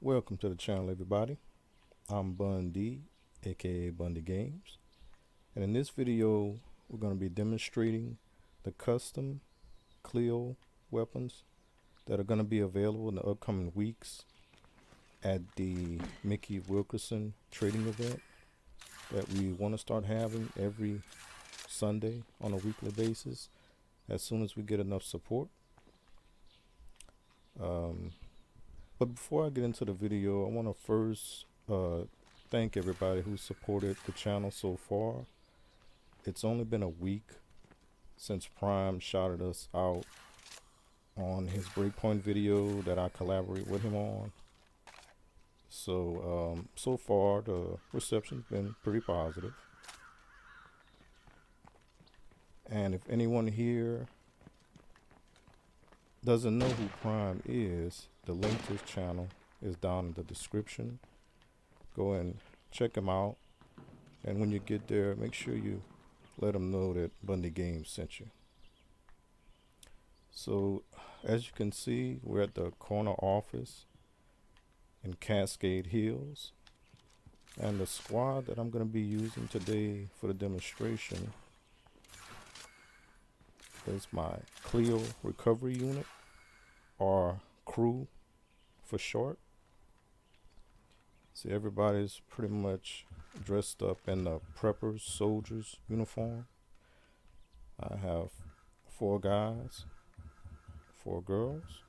Welcome to the channel, everybody. I'm Bun D, aka Bundy Games, and in this video we're going to be demonstrating the custom CLEO weapons that are going to be available in the upcoming weeks at the Mickey Wilkerson trading event that we want to start having every Sunday on a weekly basis as soon as we get enough support. But before I get into the video, I want to first thank everybody who supported the channel so far. It's only been a week since Prime shouted us out on his Breakpoint video that I collaborate with him on. So, so far the reception's been pretty positive. And if anyone here doesn't know who Prime is, the link to his channel is down in the description. Go and check him out, and when you get there, make sure you let him know that Bundy Games sent you. So as you can see, we're at the corner office in Cascade Hills, and the squad that I'm going to be using today for the demonstration is my CLEO recovery unit, or CRU for short. See, everybody's pretty much dressed up in the preppers, soldiers uniform. I have 4 guys, 4 girls,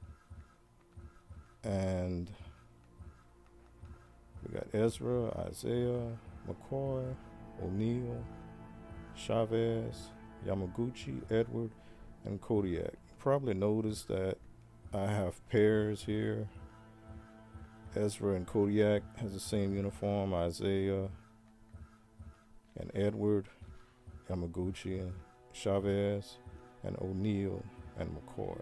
and we got Ezra, Isaiah, McCoy, O'Neill, Chavez, Yamaguchi, Edward, and Kodiak. You probably noticed that I have pairs here. Ezra and Kodiak has the same uniform. Isaiah and Edward, Yamaguchi and Chavez, and O'Neill and McCoy.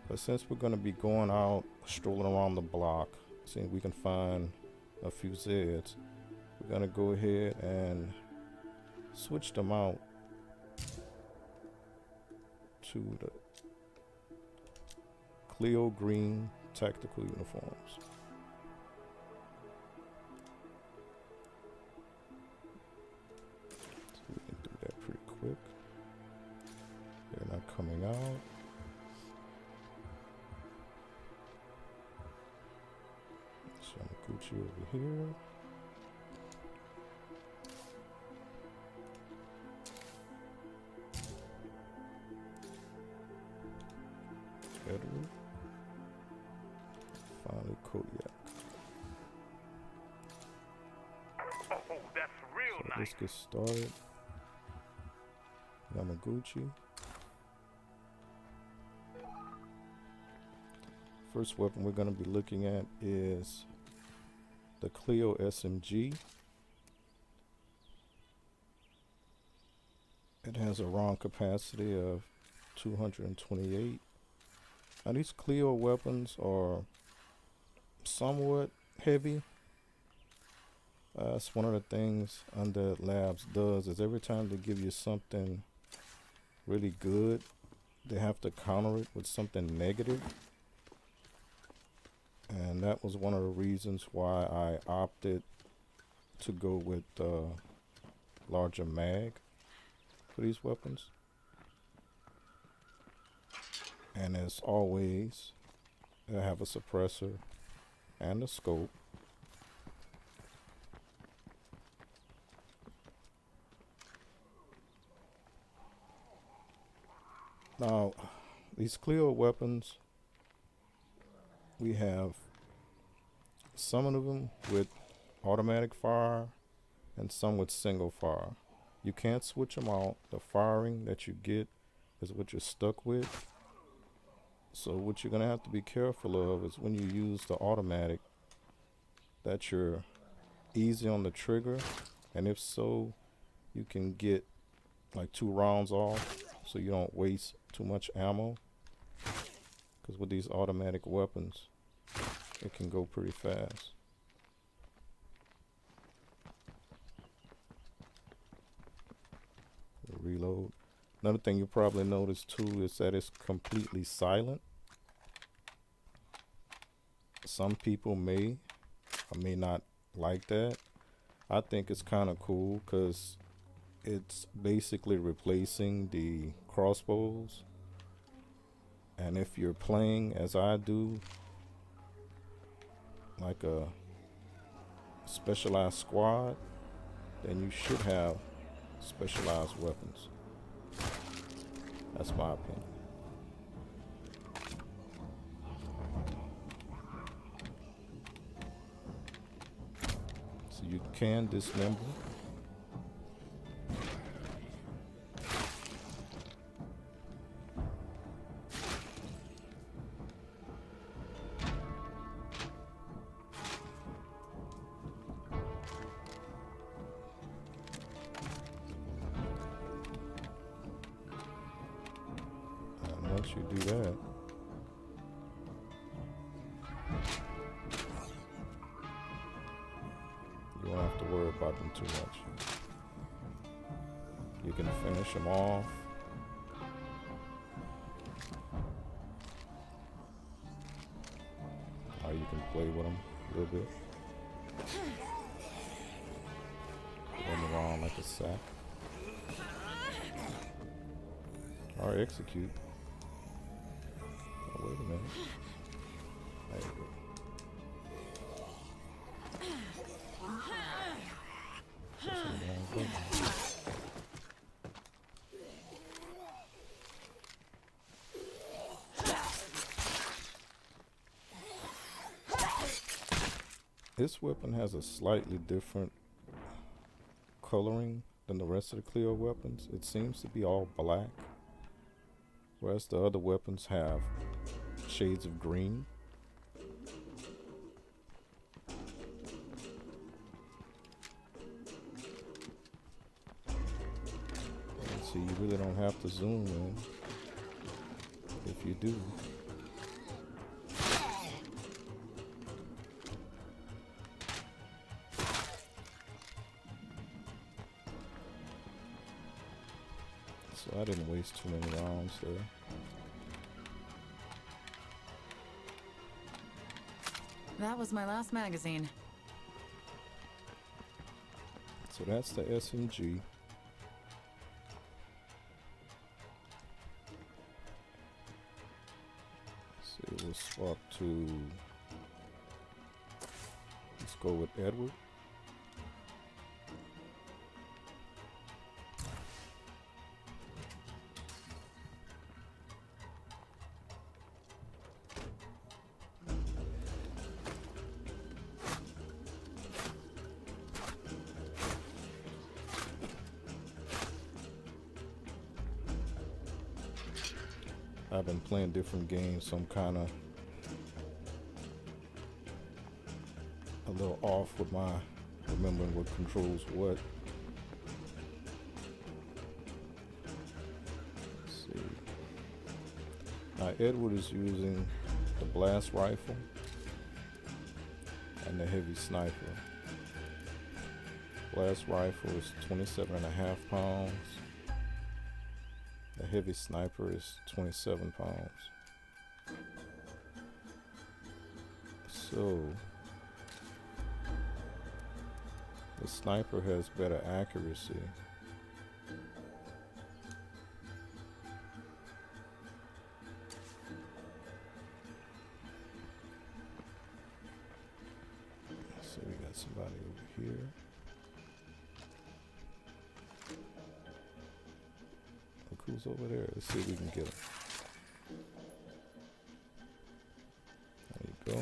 But since we're going to be going out, strolling around the block, seeing if we can find a few Zeds, we're going to go ahead and switch them out to the CLEO green tactical uniforms. So we can do that pretty quick. They're not coming out. Yamaguchi over here. Edward. Finally, Kodiak. Oh, that's real So nice. let's get started. Yamaguchi. First weapon we're going to be looking at is the Clio Smg. It has a round capacity of 228. Now these CLEO weapons are somewhat heavy. That's one of the things Undead Labs does, is every time they give you something really good, they have to counter it with something negative. And that was one of the reasons why I opted to go with larger mag for these weapons. And as always, I have a suppressor and a scope. Now, these CLEO weapons, we have some of them with automatic fire and some with single fire. You can't switch them out. The firing that you get is what you're stuck with. So what you're gonna have to be careful of is when you use the automatic, that you're easy on the trigger, and if so, you can get like 2 rounds off so you don't waste too much ammo, because with these automatic weapons it can go pretty fast. Reload. Another thing you probably noticed too is that it's completely silent. Some people may or may not like that. I think it's kind of cool because it's basically replacing the crossbows. And if you're playing as I do, like a specialized squad, then you should have specialized weapons. That's my opinion. So you can dismember. And once you do that, you don't have to worry about them too much. You can finish them off. Or you can play with them a little bit. Run around like a sack. Or execute. Oh, wait a minute. There you go. Pressing the wrong button. This weapon has a slightly different coloring than the rest of the Clio weapons. It seems to be all black, whereas the other weapons have shades of green. And so you really don't have to zoom in if you do. So I didn't waste too many rounds there. That was my last magazine. So that's the SMG. So we'll swap to, let's go with Edward. I've been playing different games, so I'm kind of a little off with my remembering what controls what. Let's see. Now Edward is using the blast rifle and the heavy sniper. Blast rifle is 27.5 pounds. The heavy sniper is 27 pounds. So the sniper has better accuracy. So we got somebody over here. Look who's over there. Let's see if we can get him. There you go.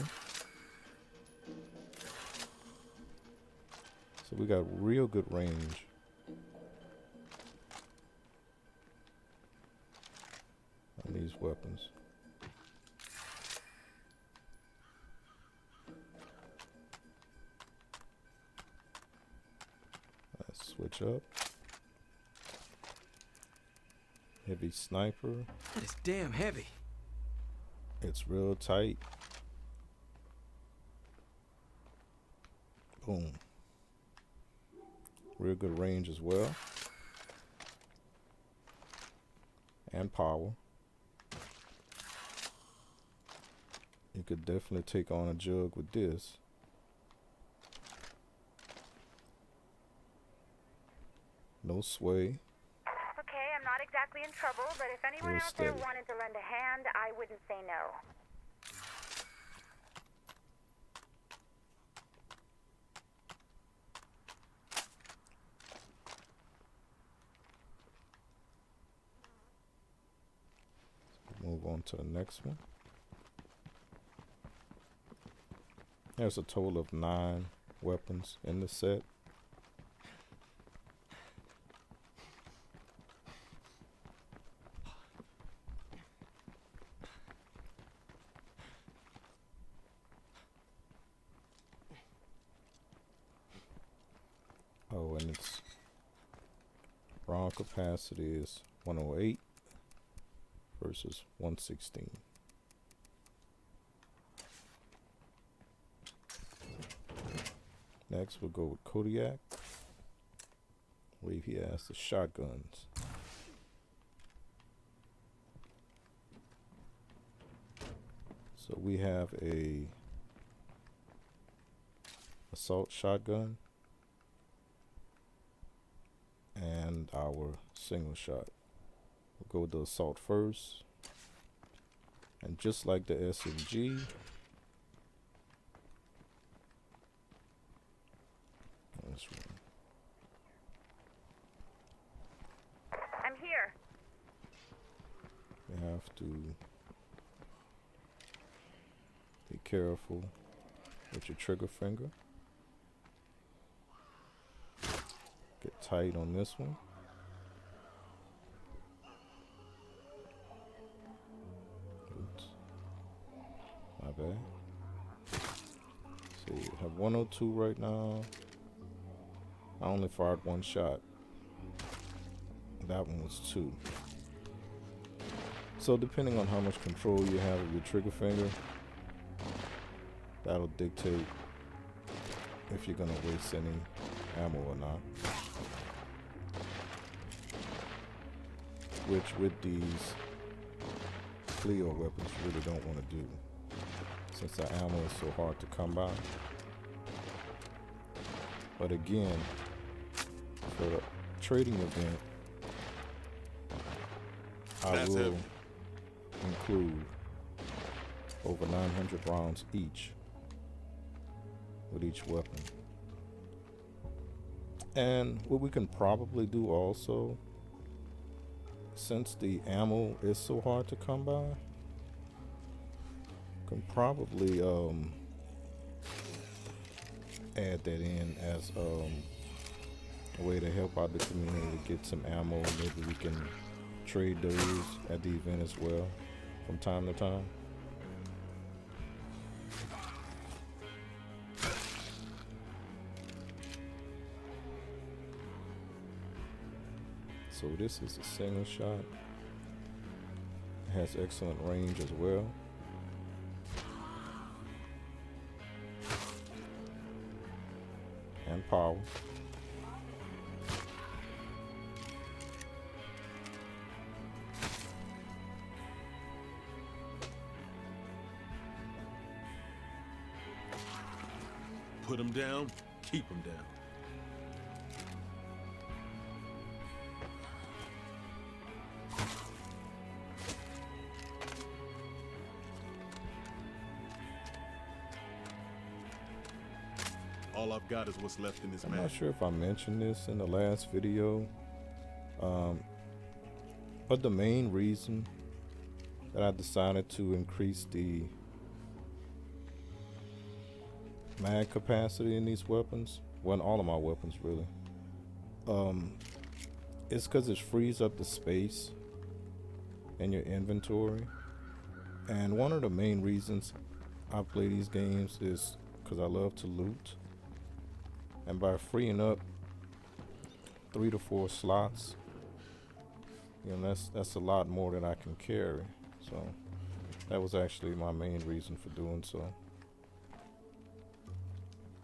So we got real good range. On these weapons. Let's switch up. Heavy sniper. That is damn heavy. It's real tight. Boom. Real good range as well. And power. You could definitely take on a jug with this. No sway. Okay, I'm not exactly in trouble, but if anyone Real out there steady. wanted to lend a hand, I wouldn't say no. Move on to the next one. There's a total of 9 weapons in the set. Oh, and its round capacity is 108 versus 116. Next, we'll go with Kodiak. I believe he has the shotguns. So we have a assault shotgun and our single shot. We'll go with the assault first. And just like the SMG, this one. I'm here. You have to be careful with your trigger finger. Get tight on this one. Oops. My bad. See, you have 102 right now. I only fired 1 shot. That one was 2. So depending on how much control you have of your trigger finger, that'll dictate if you're gonna waste any ammo or not. Which with these CLEO weapons you really don't want to do, since the ammo is so hard to come by. But again, for the trading event, I will include over 900 rounds each with each weapon. And what we can probably do also, since the ammo is so hard to come by, can probably add that in as a way to help out the community to get some ammo. Maybe we can trade those at the event as well from time to time. So this is a single shot. It has excellent range as well. And power. Put them down, keep them down. All I've got is what's left in this I'm bag. not sure if I mentioned this in the last video, but the main reason that I decided to increase the mag capacity in these weapons, well, in all of my weapons really, it's because it frees up the space in your inventory. And one of the main reasons I play these games is because I love to loot. And by freeing up 3 to 4 slots, you know, that's a lot more that I can carry. So that was actually my main reason for doing so.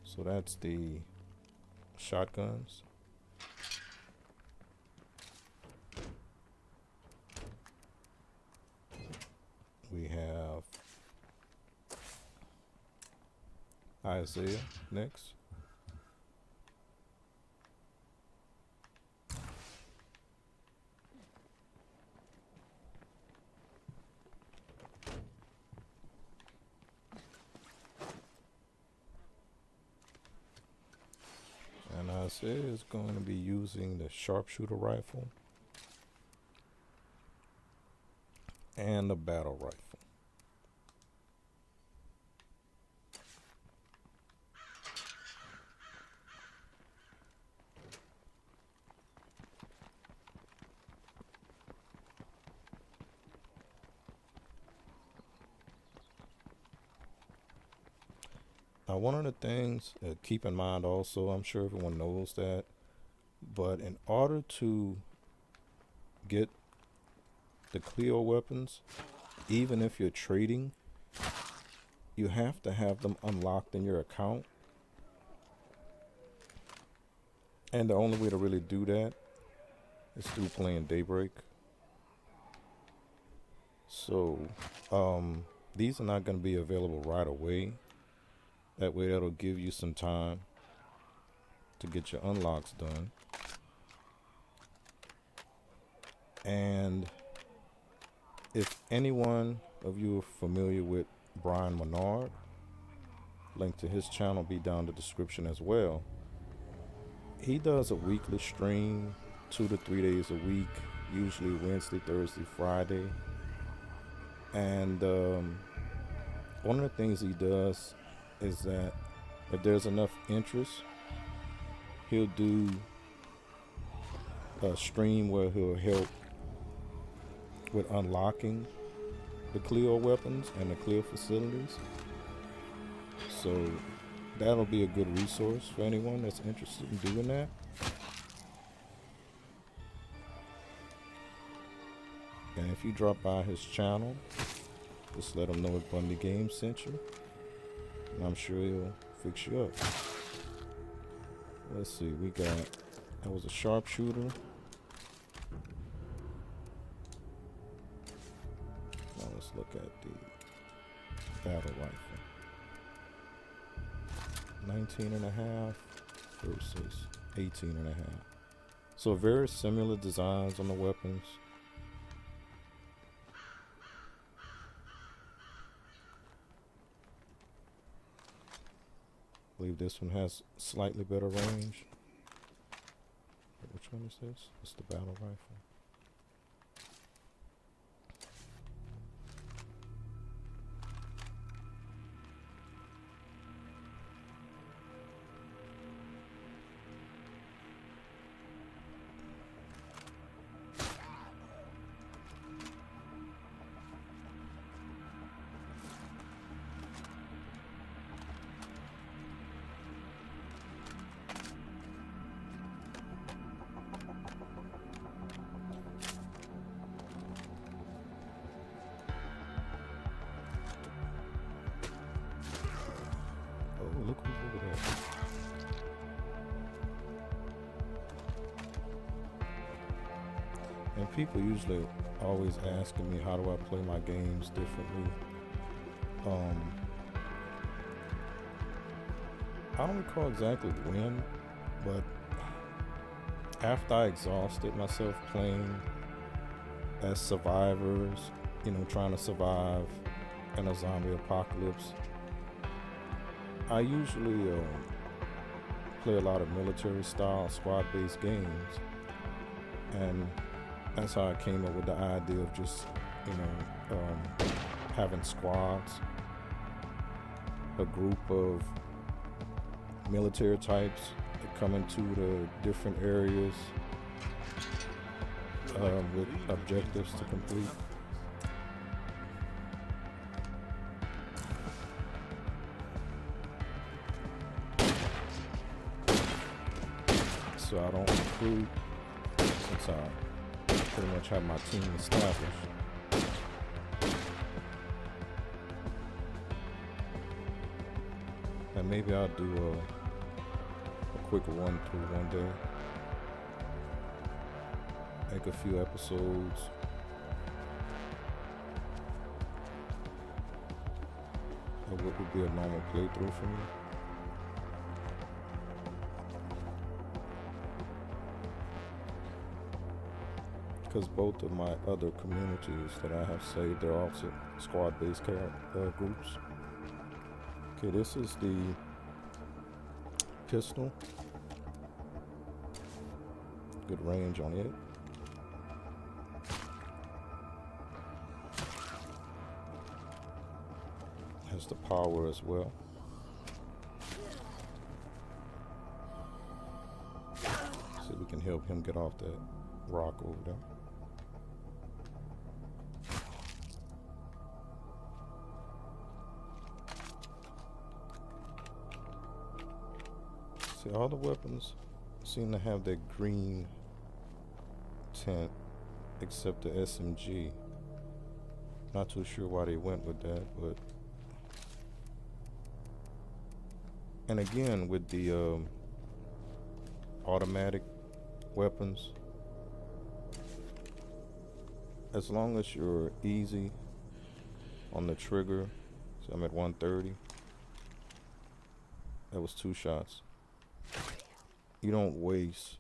So that's the shotguns. We have Isaiah next. And Isaiah is going to be using the Sharpshooter rifle and the battle rifle. Now, one of the things to keep in mind also, I'm sure everyone knows that, but in order to get the CLEO weapons, even if you're trading, you have to have them unlocked in your account. And the only way to really do that is through playing Daybreak. So, these are not going to be available right away. That way that'll give you some time to get your unlocks done. And if anyone of you are familiar with Brian Menard, link to his channel be down in the description as well. He does a weekly stream, 2 to 3 days a week, usually Wednesday, Thursday, Friday. And one of the things he does is that if there's enough interest, he'll do a stream where he'll help with unlocking the CLEO weapons and the CLEO facilities. So that'll be a good resource for anyone that's interested in doing that. And if you drop by his channel, just let him know if Bundy Games sent you, and I'm sure he'll fix you up. Let's see, we got, that was a Sharpshooter. Now let's look at the battle rifle. 19.5 versus 18.5. So very similar designs on the weapons. I believe this one has slightly better range. Which one is this? It's the battle rifle. Look who's over there. And people usually always asking me, how do I play my games differently? I don't recall exactly when, but after I exhausted myself playing as survivors, you know, trying to survive in a zombie apocalypse, I usually play a lot of military style squad-based games, and that's how I came up with the idea of just, you know, having squads, a group of military types that come into the different areas with objectives to complete. So I don't recruit since I pretty much have my team established. And maybe I'll do a quick run through one day. Make a few episodes. Of what would be a normal playthrough for me. because both of my other communities that I have saved, they're also squad-based groups. Okay, this is the pistol. Good range on it. Has the power as well. See if we can help him get off that rock over there. See, all the weapons seem to have that green tint except the SMG. Not too sure why they went with that, but and again with the automatic weapons, as long as you're easy on the trigger, so I'm at 130. That was 2 shots. You don't waste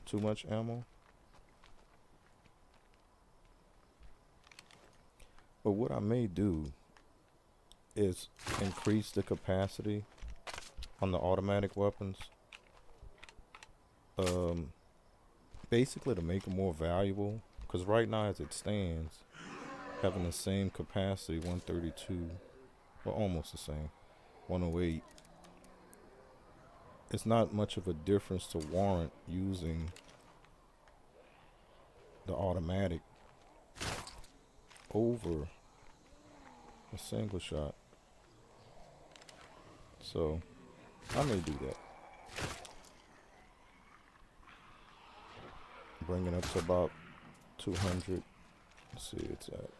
too much ammo. But what I may do is increase the capacity on the automatic weapons, basically to make them more valuable, because right now as it stands, having the same capacity, 132, well almost the same, 108, it's not much of a difference to warrant using the automatic over a single shot. So I may do that. Bring it up to about 200. Let's see, it's at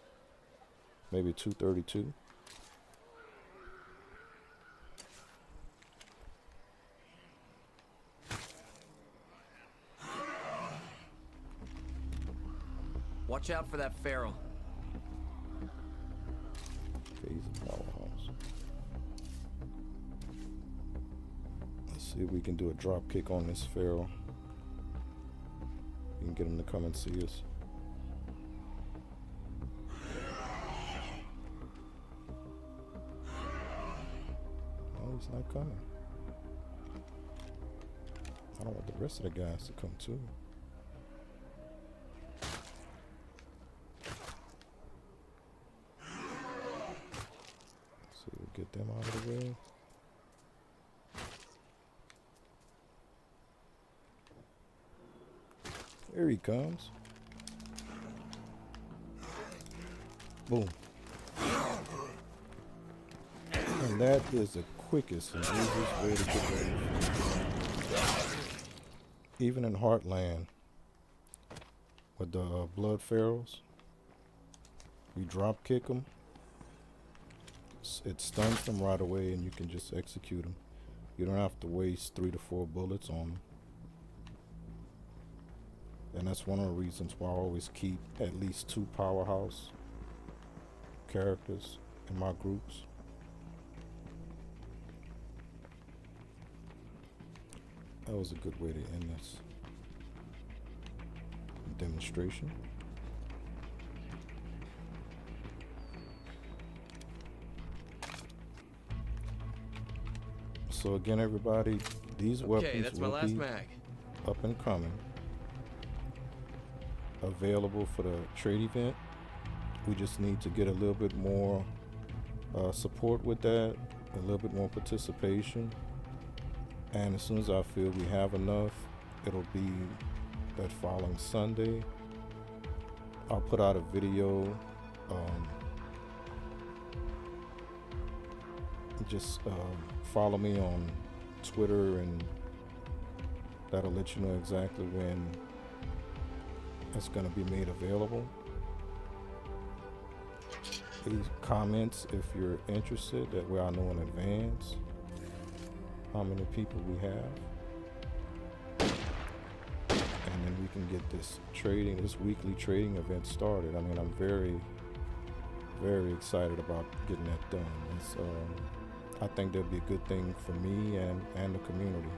maybe 232. Watch out for that feral. Okay, he's a powerhouse. Let's see if we can do a drop kick on this feral. We can get him to come and see us. Oh, he's not coming. I don't want the rest of the guys to come too. So we'll get them out of the way. Here he comes. Boom. And that is the quickest and easiest way to get ready. Even in Heartland, with the blood ferals, you drop kick them, it stuns them right away and you can just execute them. You don't have to waste 3 to 4 bullets on them. And that's one of the reasons why I always keep at least 2 powerhouse characters in my groups. That was a good way to end this demonstration. So again, everybody, these weapons that's my will last be mag. up and coming, available for the trade event. We just need to get a little bit more support with that, a little bit more participation. And as soon as I feel we have enough, it'll be that following Sunday. I'll put out a video. Just follow me on Twitter and that'll let you know exactly when it's going to be made available. Please comment if you're interested, that way I know in advance how many people we have, and then we can get this weekly trading event started. I mean, I'm very, very excited about getting that done. It's, I think that'd be a good thing for me and the community.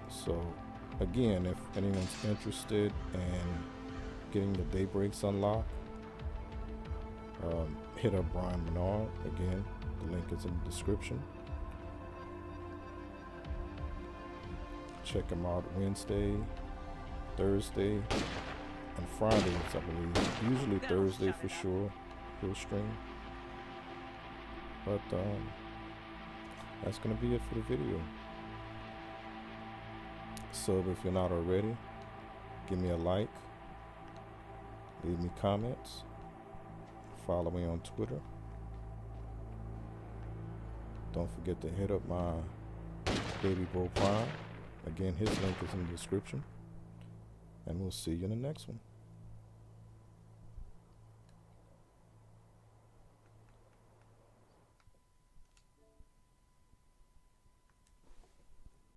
So again, if anyone's interested in getting the daybreaks unlocked, hit up Brian Menard. Again, the link is in the description. Check him out Wednesday, Thursday, and Fridays, I believe. Usually Thursday for sure, he'll stream. But that's gonna be it for the video. Sub if you're not already. Give me a like. Leave me comments. Follow me on Twitter. Don't forget to hit up my Baby Bro Prime. Again, his link is in the description. And we'll see you in the next one.